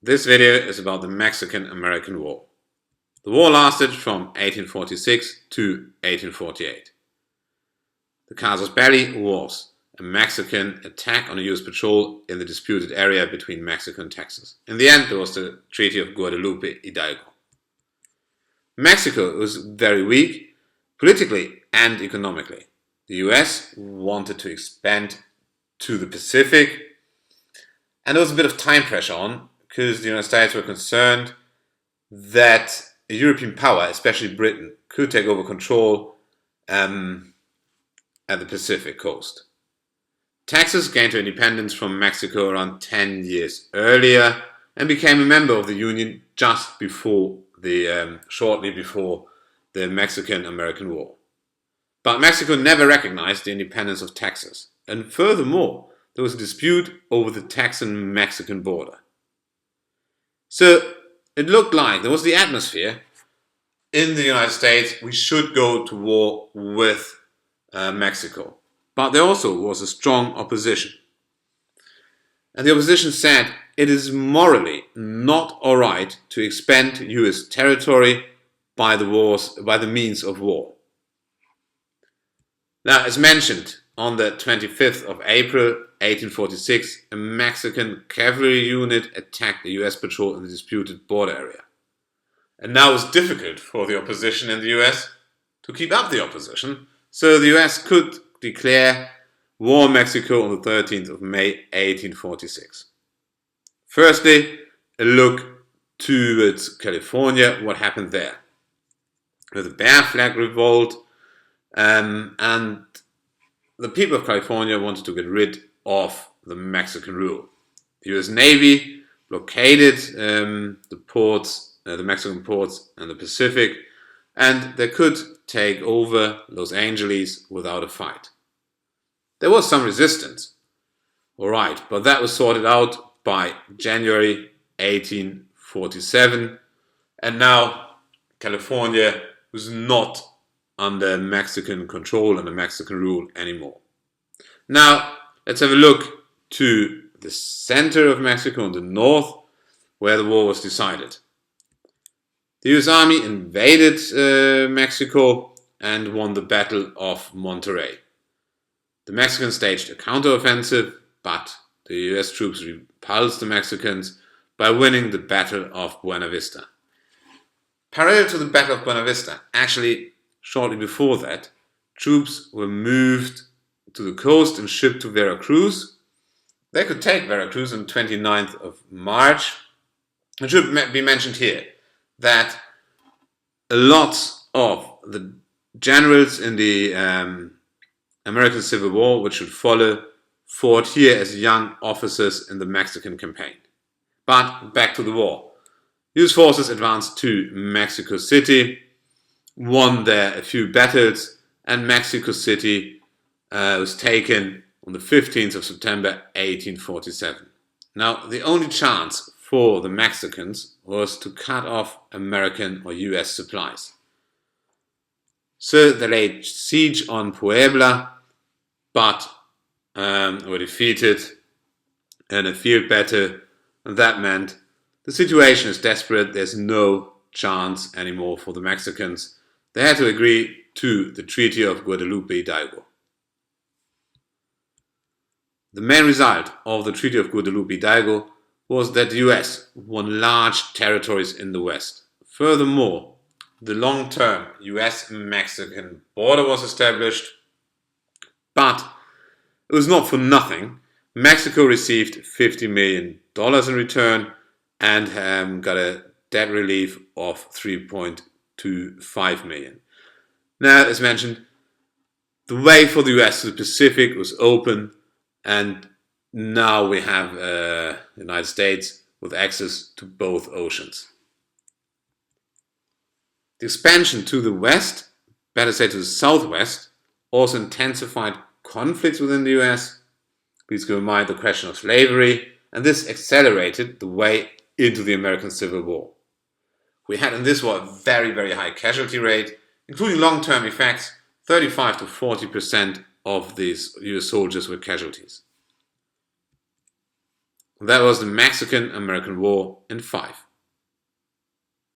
This video is about the Mexican-American War. The war lasted from 1846 to 1848. The Casus Belli was a Mexican attack on a US patrol in the disputed area between Mexico and Texas. In the end, there was the Treaty of Guadalupe Hidalgo. Mexico was very weak, politically and economically. The US wanted to expand to the Pacific, and there was a bit of time pressure on, because the United States were concerned that a European power, especially Britain, could take over control at the Pacific coast. Texas gained her independence from Mexico around 10 years earlier and became a member of the Union just before shortly before the Mexican-American War. But Mexico never recognized the independence of Texas, and furthermore, there was a dispute over the Texan-Mexican border. So it looked like there was the atmosphere in the United States, we should go to war with Mexico. But there also was a strong opposition. And the opposition said it is morally not alright to expand US territory by the means of war. Now, as mentioned, on the 25th of April 1846, a Mexican cavalry unit attacked the US patrol in the disputed border area. And now it was difficult for the opposition in the US to keep up the opposition, so the US could declare war on Mexico on the 13th of May 1846. Firstly, a look towards California, what happened there. With the Bear Flag Revolt, and the people of California wanted to get rid of the Mexican rule. The US Navy blockaded the Mexican ports and the Pacific, and they could take over Los Angeles without a fight. There was some resistance, alright, but that was sorted out by January 1847, and now California was not under Mexican control and the Mexican rule anymore. Now, let's have a look to the center of Mexico in the north, where the war was decided. The US Army invaded Mexico and won the Battle of Monterrey. The Mexicans staged a counteroffensive, but the US troops repulsed the Mexicans by winning the Battle of Buena Vista. Parallel to the Battle of Buena Vista, actually shortly before that, troops were moved to the coast and shipped to Veracruz. They could take Veracruz on the 29th of March. It should be mentioned here that a lot of the generals in the American Civil War, which would follow, fought here as young officers in the Mexican campaign. But back to the war. US forces advanced to Mexico City, won there a few battles, and Mexico City was taken on the 15th of September 1847. Now, the only chance for the Mexicans was to cut off American or US supplies. So they laid siege on Puebla, but were defeated in a field battle, and that meant the situation is desperate, there's no chance anymore for the Mexicans. They had to agree to the Treaty of Guadalupe Hidalgo. The main result of the Treaty of Guadalupe Hidalgo was that the US won large territories in the West. Furthermore, the long-term US-Mexican border was established, but it was not for nothing. Mexico received $50 million in return and got a debt relief of $3.25 million. Now, as mentioned, the way for the US to the Pacific was open, and now we have the United States with access to both oceans. The expansion to the west, better say to the southwest, also intensified conflicts within the US. Please keep in mind the question of slavery, and this accelerated the way into the American Civil War. We had in this war a very, very high casualty rate, including long-term effects. 35 to 40% of these US soldiers were casualties. That was the Mexican-American War in 5.